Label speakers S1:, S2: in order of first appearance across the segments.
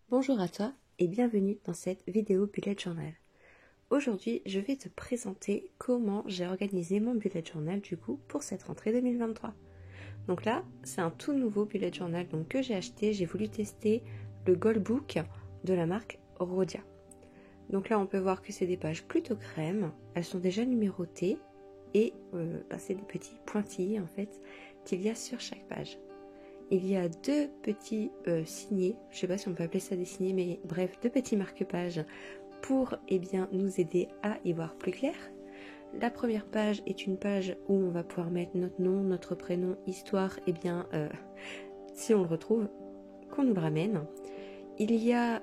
S1: Bonjour à toi et bienvenue dans cette vidéo bullet journal. Aujourd'hui, je vais te présenter comment j'ai organisé mon bullet journal du coup pour cette rentrée 2023. Donc là, c'est un tout nouveau bullet journal que j'ai acheté. J'ai voulu tester le Gold Book de la marque Rhodia. Donc là, on peut voir que c'est des pages plutôt crème. Elles sont déjà numérotées et c'est des petits pointillés en fait qu'il y a sur chaque page. Il y a deux petits signets, je ne sais pas si on peut appeler ça des signets, mais bref, deux petits marque-pages pour nous aider à y voir plus clair. La première page est une page où on va pouvoir mettre notre nom, notre prénom, histoire, si on le retrouve, qu'on nous le ramène. Il y a,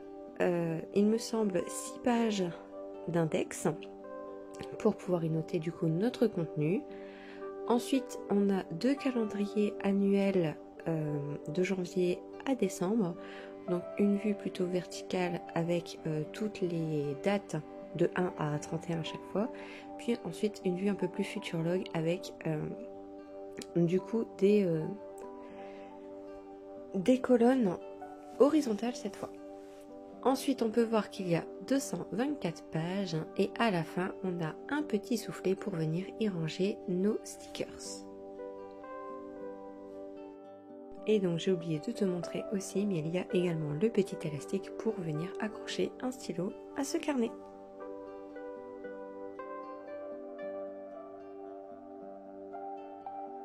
S1: il me semble, 6 pages d'index pour pouvoir y noter du coup notre contenu. Ensuite, on a 2 calendriers annuels de janvier à décembre, donc une vue plutôt verticale avec toutes les dates de 1 à 31 à chaque fois, puis ensuite une vue un peu plus futurologue avec du coup des colonnes horizontales cette fois. Ensuite, on peut voir qu'il y a 224 pages et à la fin, on a un petit soufflet pour venir y ranger nos stickers. Et donc j'ai oublié de te montrer aussi, mais il y a également le petit élastique pour venir accrocher un stylo à ce carnet.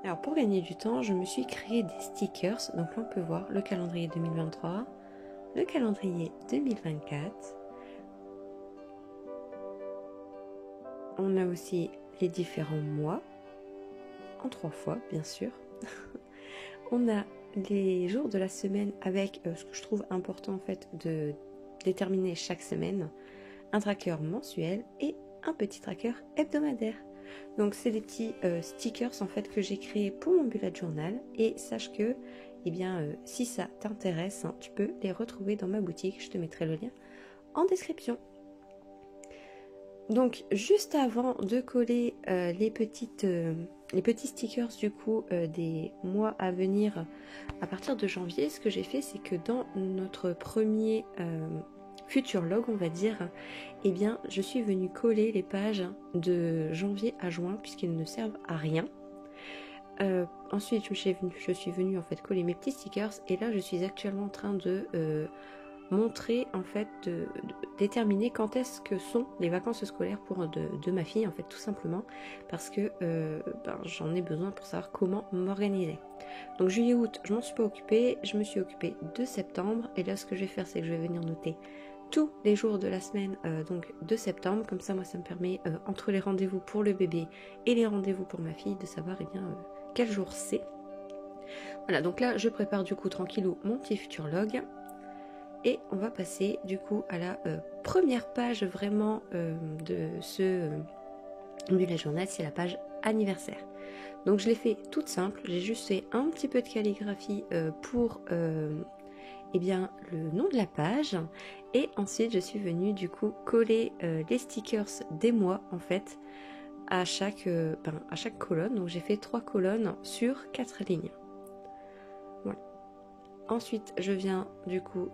S1: Alors pour gagner du temps, je me suis créé des stickers. Donc là on peut voir le calendrier 2023, le calendrier 2024. On a aussi les différents mois, en 3 fois bien sûr. On a les jours de la semaine avec ce que je trouve important en fait de déterminer chaque semaine, un tracker mensuel et un petit tracker hebdomadaire. Donc c'est des petits stickers en fait que j'ai créés pour mon bullet journal et sache que si ça t'intéresse, tu peux les retrouver dans ma boutique, je te mettrai le lien en description. Donc juste avant de coller les petits stickers du coup des mois à venir à partir de janvier, ce que j'ai fait c'est que dans notre premier futur log on va dire, je suis venue coller les pages de janvier à juin puisqu'ils ne servent à rien. Ensuite je suis venue en fait coller mes petits stickers et là je suis actuellement en train de montrer en fait de déterminer quand est-ce que sont les vacances scolaires de ma fille en fait tout simplement parce que j'en ai besoin pour savoir comment m'organiser. Donc juillet août je m'en suis pas occupée, je me suis occupée de septembre et là ce que je vais faire c'est que je vais venir noter tous les jours de la semaine de septembre, comme ça moi ça me permet entre les rendez-vous pour le bébé et les rendez-vous pour ma fille de savoir quel jour c'est. Voilà, donc là je prépare du coup tranquillou mon petit futur log. Et on va passer du coup à la première page vraiment de ce bullet journal, c'est la page anniversaire. Donc je l'ai fait toute simple, j'ai juste fait un petit peu de calligraphie pour le nom de la page. Et ensuite je suis venue du coup coller les stickers des mois en fait à chaque colonne. Donc j'ai fait 3 colonnes sur 4 lignes. Voilà. Ensuite je viens du coup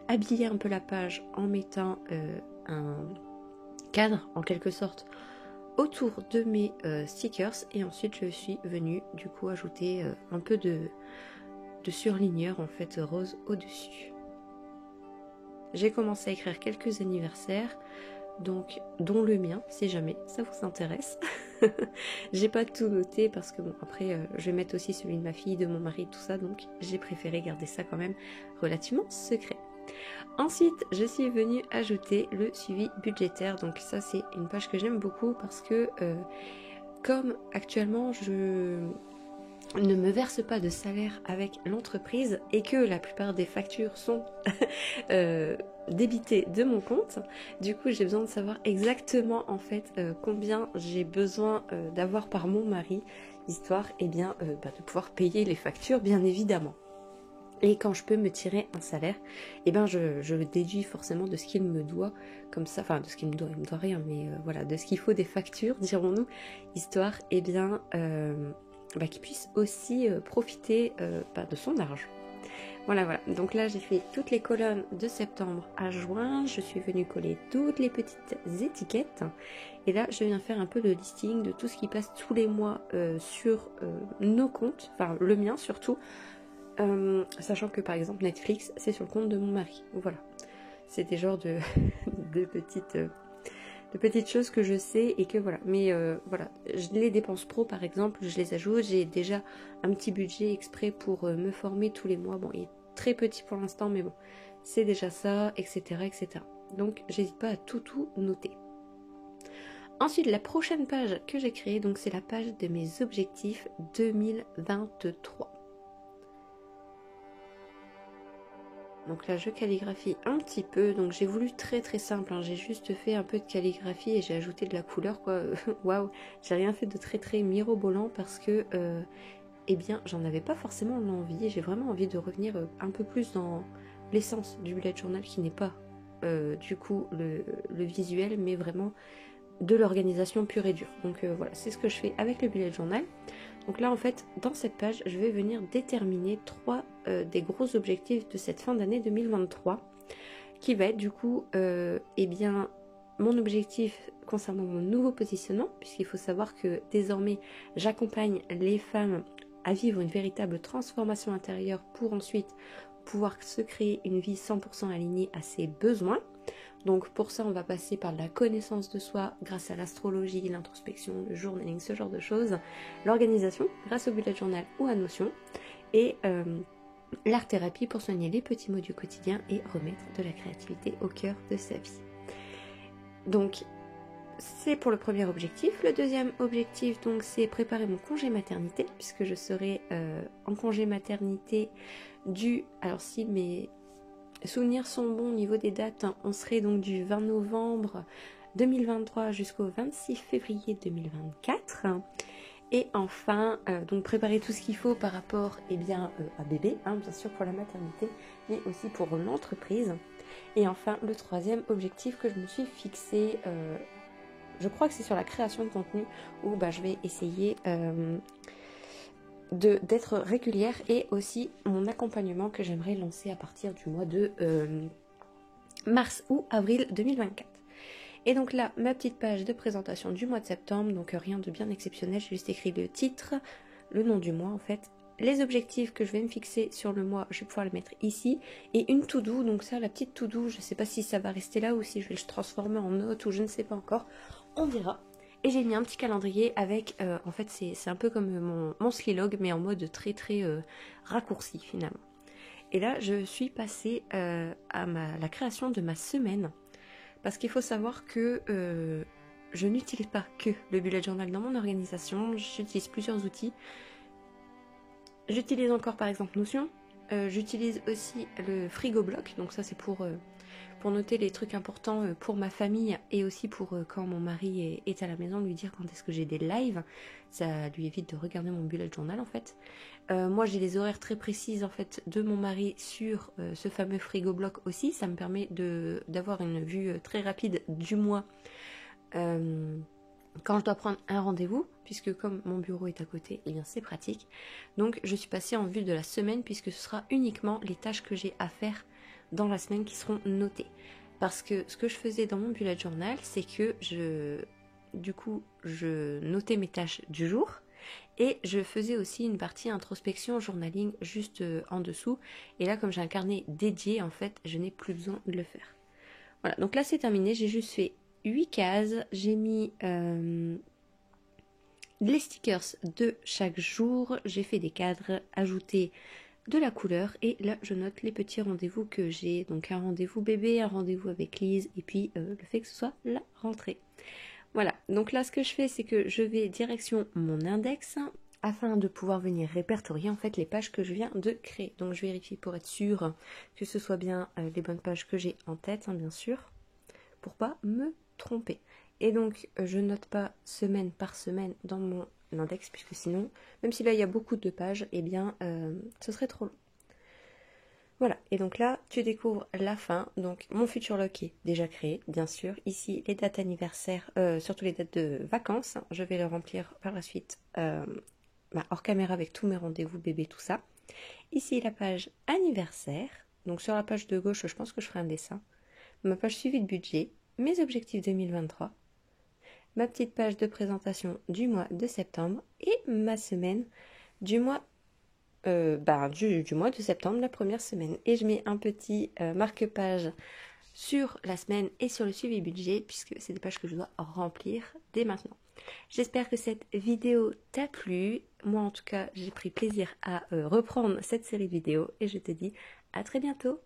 S1: habiller un peu la page en mettant un cadre en quelque sorte autour de mes stickers et ensuite je suis venue du coup ajouter un peu de surligneur en fait rose au dessus. J'ai commencé à écrire quelques anniversaires donc dont le mien si jamais ça vous intéresse. J'ai pas tout noté parce que bon après je vais mettre aussi celui de ma fille, de mon mari, tout ça, donc j'ai préféré garder ça quand même relativement secret. Ensuite, je suis venue ajouter le suivi budgétaire. Donc ça, c'est une page que j'aime beaucoup parce que comme actuellement, je ne me verse pas de salaire avec l'entreprise et que la plupart des factures sont débitées de mon compte, du coup, j'ai besoin de savoir exactement en fait combien j'ai besoin d'avoir par mon mari, histoire de pouvoir payer les factures, bien évidemment. Et quand je peux me tirer un salaire, je le déduis forcément de ce qu'il me doit, comme ça, enfin de ce qu'il me doit, il me doit rien, mais voilà, de ce qu'il faut des factures, dirons-nous, histoire qu'il puisse aussi profiter de son argent. Voilà, voilà. Donc là, j'ai fait toutes les colonnes de septembre à juin. Je suis venue coller toutes les petites étiquettes. Et là, je viens faire un peu le listing de tout ce qui passe tous les mois sur nos comptes. Enfin, le mien surtout. Sachant que, par exemple, Netflix, c'est sur le compte de mon mari. Voilà. C'est des genres de, de petites choses que je sais et que voilà. Mais voilà, les dépenses pro, par exemple, je les ajoute. J'ai déjà un petit budget exprès pour me former tous les mois. Bon, il est très petit pour l'instant, mais bon, c'est déjà ça, etc., etc. Donc, j'hésite pas à tout noter. Ensuite, la prochaine page que j'ai créée, donc c'est la page de mes objectifs 2023. Donc là, je calligraphie un petit peu. Donc j'ai voulu très simple. Hein. J'ai juste fait un peu de calligraphie et j'ai ajouté de la couleur, quoi. Waouh, j'ai rien fait de très mirobolant parce que, eh bien, j'en avais pas forcément l'envie. J'ai vraiment envie de revenir un peu plus dans l'essence du bullet journal qui n'est pas, du coup, le visuel, mais vraiment de l'organisation pure et dure. Donc voilà, c'est ce que je fais avec le bullet journal. Donc là, en fait, dans cette page, je vais venir déterminer 3 des gros objectifs de cette fin d'année 2023, qui va être du coup, eh bien, mon objectif concernant mon nouveau positionnement, puisqu'il faut savoir que désormais, j'accompagne les femmes à vivre une véritable transformation intérieure pour ensuite pouvoir se créer une vie 100% alignée à ses besoins. Donc pour ça, on va passer par la connaissance de soi grâce à l'astrologie, l'introspection, le journaling, ce genre de choses, l'organisation grâce au bullet journal ou à Notion, et l'art-thérapie pour soigner les petits maux du quotidien et remettre de la créativité au cœur de sa vie. Donc c'est pour le premier objectif. Le deuxième objectif, donc, c'est préparer mon congé maternité, puisque je serai en congé maternité alors si mes souvenirs sont bons au niveau des dates, hein, on serait donc du 20 novembre 2023 jusqu'au 26 février 2024. Et enfin, donc préparer tout ce qu'il faut par rapport à bébé, hein, bien sûr pour la maternité, mais aussi pour l'entreprise. Et enfin, le troisième objectif que je me suis fixé, je crois que c'est sur la création de contenu, où je vais essayer d'être régulière, et aussi mon accompagnement que j'aimerais lancer à partir du mois de mars ou avril 2024. Et donc là, ma petite page de présentation du mois de septembre, donc rien de bien exceptionnel, j'ai juste écrit le titre, le nom du mois en fait, les objectifs que je vais me fixer sur le mois, je vais pouvoir le mettre ici, et une to-do, donc ça, la petite to-do, je ne sais pas si ça va rester là ou si je vais le transformer en note ou je ne sais pas encore, on verra. Et j'ai mis un petit calendrier avec, en fait c'est un peu comme mon Slylog, mais en mode très raccourci finalement. Et là, je suis passée à la création de ma semaine, parce qu'il faut savoir que je n'utilise pas que le bullet journal dans mon organisation, j'utilise plusieurs outils. J'utilise encore par exemple Notion, j'utilise aussi le frigo bloc, donc ça c'est pour noter les trucs importants pour ma famille, et aussi pour quand mon mari est à la maison, lui dire quand est-ce que j'ai des lives, ça lui évite de regarder mon bullet journal en fait. Moi j'ai les horaires très précises en fait de mon mari sur ce fameux frigo bloc aussi, ça me permet d'avoir une vue très rapide du mois quand je dois prendre un rendez-vous, puisque comme mon bureau est à côté, eh bien c'est pratique. Donc je suis passée en vue de la semaine, puisque ce sera uniquement les tâches que j'ai à faire dans la semaine qui seront notées. Parce que ce que je faisais dans mon bullet journal, c'est que je notais mes tâches du jour, et je faisais aussi une partie introspection, journaling juste en dessous. Et là, comme j'ai un carnet dédié, en fait, je n'ai plus besoin de le faire. Voilà, donc là c'est terminé, j'ai juste fait 8 cases, j'ai mis les stickers de chaque jour, j'ai fait des cadres, ajouté de la couleur, et là je note les petits rendez-vous que j'ai, donc un rendez-vous bébé, un rendez-vous avec Lise, et puis le fait que ce soit la rentrée. Voilà, donc là ce que je fais, c'est que je vais direction mon index, afin de pouvoir venir répertorier en fait les pages que je viens de créer. Donc je vérifie pour être sûre que ce soit bien les bonnes pages que j'ai en tête, hein, bien sûr, pour pas me tromper. Et donc je note pas semaine par semaine dans mon index, puisque sinon, même si là il y a beaucoup de pages, eh bien ce serait trop long. Voilà, et donc là tu découvres la fin, donc mon futur log est déjà créé, bien sûr. Ici les dates anniversaires, surtout les dates de vacances, je vais le remplir par la suite hors caméra avec tous mes rendez-vous bébés, tout ça. Ici la page anniversaire, donc sur la page de gauche je pense que je ferai un dessin, ma page suivi de budget, mes objectifs 2023, ma petite page de présentation du mois de septembre et ma semaine du mois du mois de septembre, la première semaine. Et je mets un petit marque-page sur la semaine et sur le suivi budget, puisque c'est des pages que je dois remplir dès maintenant. J'espère que cette vidéo t'a plu. Moi, en tout cas, j'ai pris plaisir à reprendre cette série de vidéos et je te dis à très bientôt.